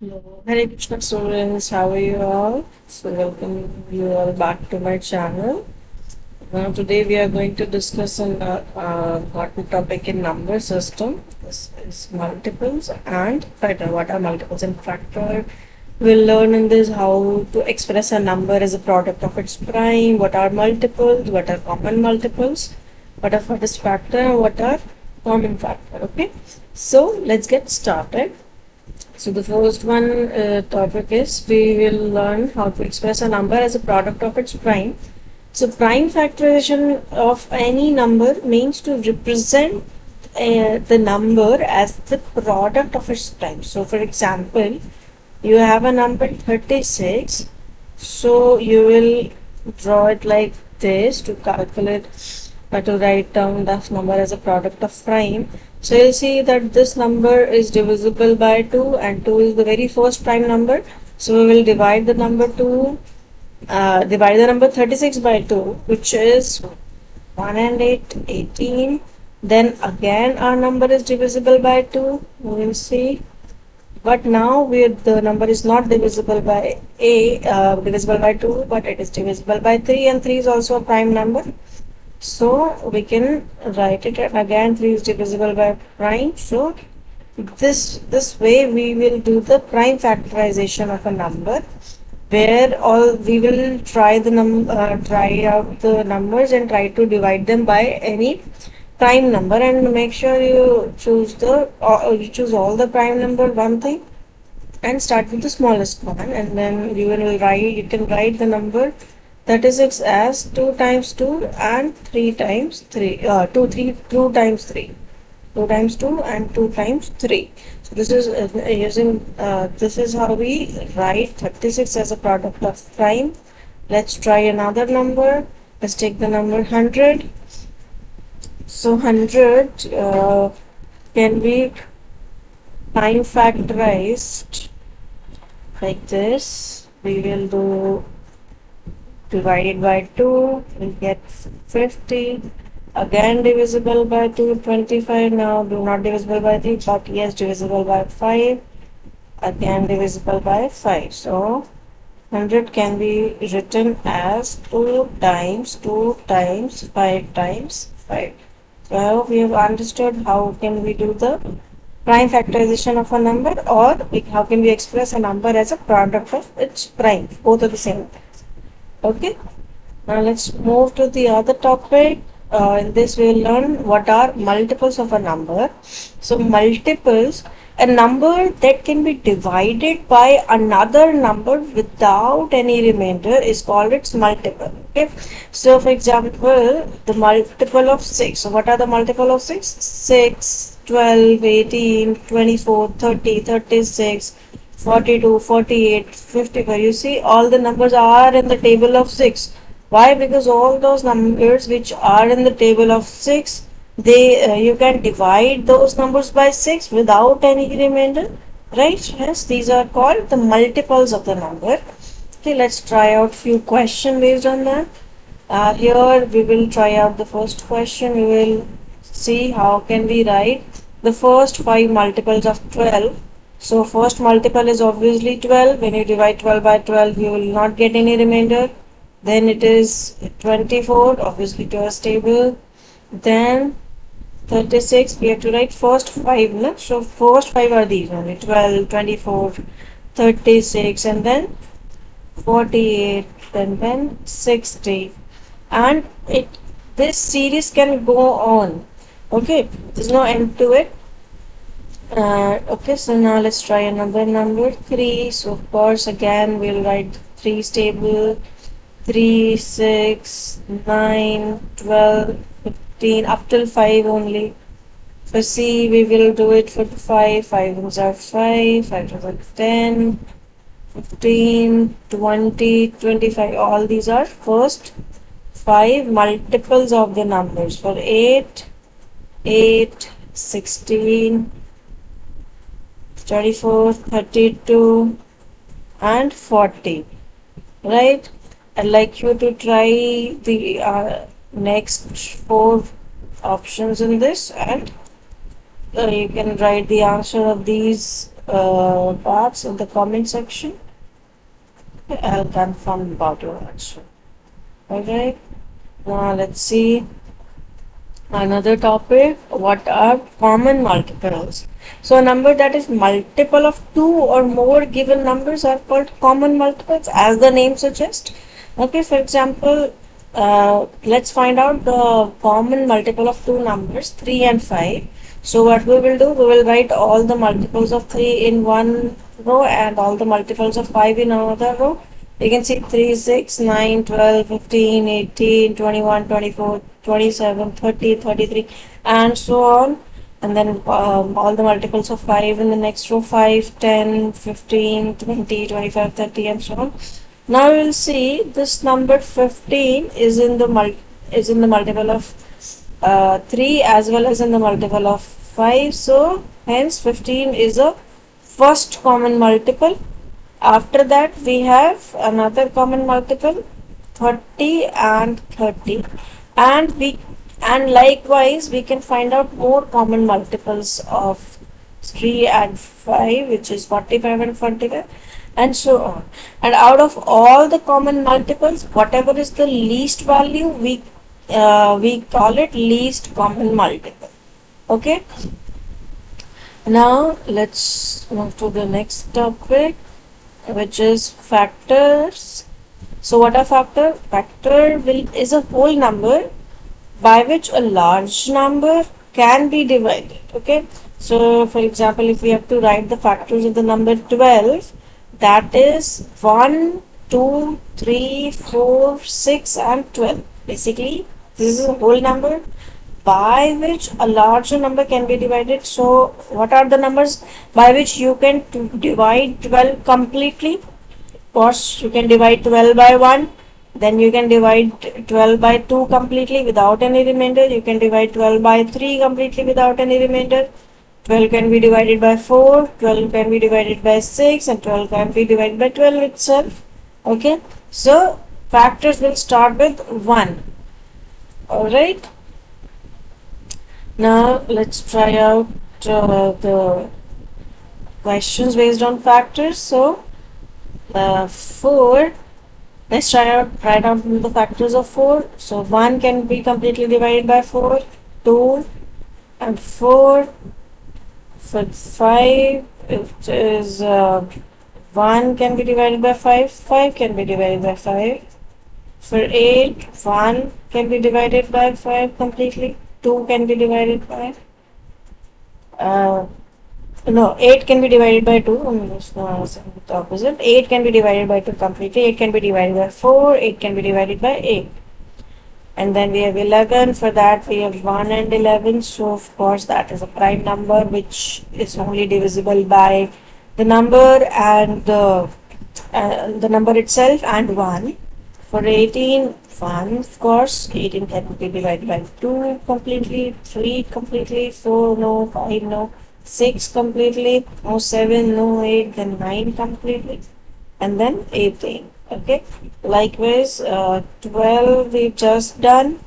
Hello, Hare Krishna students, how are you all? So welcome you all back to my channel. Now today we are going to discuss an important topic in number system. This is multiples and factor. What are multiples and factor? We'll learn in this how to express a number as a product of its prime. What are multiples? What are common multiples? What are first factor? And what are common factor? Okay. So let's get started. So the first one topic is we will learn how to express a number as a product of its prime. So prime factorization of any number means to represent the number as the product of its prime. So for example, you have a number 36, so you will draw it like this to calculate to write down that number as a product of prime. So you'll see that this number is divisible by 2 and 2 is the very first prime number. So we will divide the number 36 by 2, which is 1 and 8, 18. Then again our number is divisible by 2. We will see, but now the number is not divisible by divisible by 2, but it is divisible by 3, and 3 is also a prime number. So we can write it again. 3 is divisible by prime. So this way we will do the prime factorization of a number, where all we will try out the numbers and try to divide them by any prime number, and make sure you choose all the prime number one thing and start with the smallest one, and then you can write the number 36 as 2 times 2 and 3 times 3 2 times 3, 2 times 2 and 2 times 3. So this is this is how we write 36 as a product of prime. Let's try another number. Let's take the number 100. So 100 can be prime factorized like this. We will do divided by 2, we get 50. Again divisible by 2, 25. Now do not divisible by 3, but yes, divisible by 5. Again divisible by 5. So 100 can be written as 2 times 2 times 5 times 5. So I hope you have understood how can we do the prime factorization of a number, or how can we express a number as a product of its prime. Both are the same. Okay, now let's move to the other topic. In this we will learn what are multiples of a number. So multiples, a number that can be divided by another number without any remainder, is called its multiple. Okay, so for example, the multiple of 6. So what are the multiple of 6? 6, 12, 18, 24, 30, 36, 42, 48, 55. You see, all the numbers are in the table of 6. Why? Because all those numbers which are in the table of 6, you can divide those numbers by 6 without any remainder, right? Yes, these are called the multiples of the number. Okay, let's try out few questions based on that. Here we will try out the first question. We will see how can we write the first 5 multiples of 12. So first multiple is obviously 12. When you divide 12 by 12, you will not get any remainder. Then it is 24, obviously to a table. Then 36, we have to write first 5. No? So first 5 are these only: 12, 24, 36, and then 48, and then 60. And this series can go on. Okay, there's no end to it. Okay, so now let's try another number 3. So of course again we'll write 3 table: 3, 6, 9, 12, 15, up till 5 only. For C we will do it for 5. 5 ones are 5, 5 ones are 10, 15, 20, 25. All these are first 5 multiples of the numbers. For 8, 8, 16, 24, 32, and 40. Right? I'd like you to try the next 4 options in this, and you can write the answer of these parts in the comment section. I'll confirm about your answer. Alright, now let's see another topic. What are common multiples? So a number that is multiple of two or more given numbers are called common multiples, as the name suggests. Okay, for example, let's find out the common multiple of two numbers, 3 and 5. So what we will do, we will write all the multiples of 3 in one row and all the multiples of 5 in another row. You can see 3, 6, 9, 12, 15, 18, 21, 24, 27, 30, 33, and so on. And then all the multiples of 5 in the next row, 5, 10, 15, 20, 25, 30, and so on. Now we'll see this number 15 is in the multiple of 3 as well as in the multiple of 5. So hence 15 is a first common multiple. After that we have another common multiple, 30 and 30, and likewise we can find out more common multiples of 3 and 5, which is 45 and 45, and so on. And out of all the common multiples, whatever is the least value, we call it least common multiple. Okay, now let's move to the next topic, which is factors. So what are factor? Factor is a whole number by which a large number can be divided. Okay, so for example, if we have to write the factors of the number 12, that is 1, 2, 3, 4, 6 and 12. Basically this is a whole number by which a larger number can be divided. So what are the numbers by which you can divide 12 completely? Of course, you can divide 12 by 1, then you can divide 12 by 2 completely without any remainder. You can divide 12 by 3 completely without any remainder. 12 can be divided by 4, 12 can be divided by 6, and 12 can be divided by 12 itself. Okay, so factors will start with 1. Alright, now let's try out the questions based on factors. So 4, let's write out the factors of 4. So 1 can be completely divided by 4, 2 and 4. For 5, it is 1 can be divided by 5, 5 can be divided by 5. For 8, 1 can be divided by 5 completely, 2 can be divided by no, 8 can be divided by 2, it's the opposite. 8 can be divided by 2 completely, 8 can be divided by 4, 8 can be divided by 8. And then we have 11. For that we have 1 and 11. So of course that is a prime number which is only divisible by the number and the number itself and 1. For 18, 1 of course. 18 can be divided by 2 completely, 3 completely, 4 no, 5 no, 6 completely, no, 7 no, 8, then 9 completely, and then 18. Okay, likewise 12 we just done.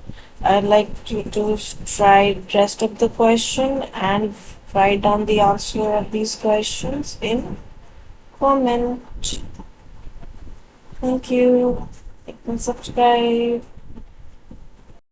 I'd like you to try rest of the question and write down the answer of these questions in comment. Thank you. Like and subscribe.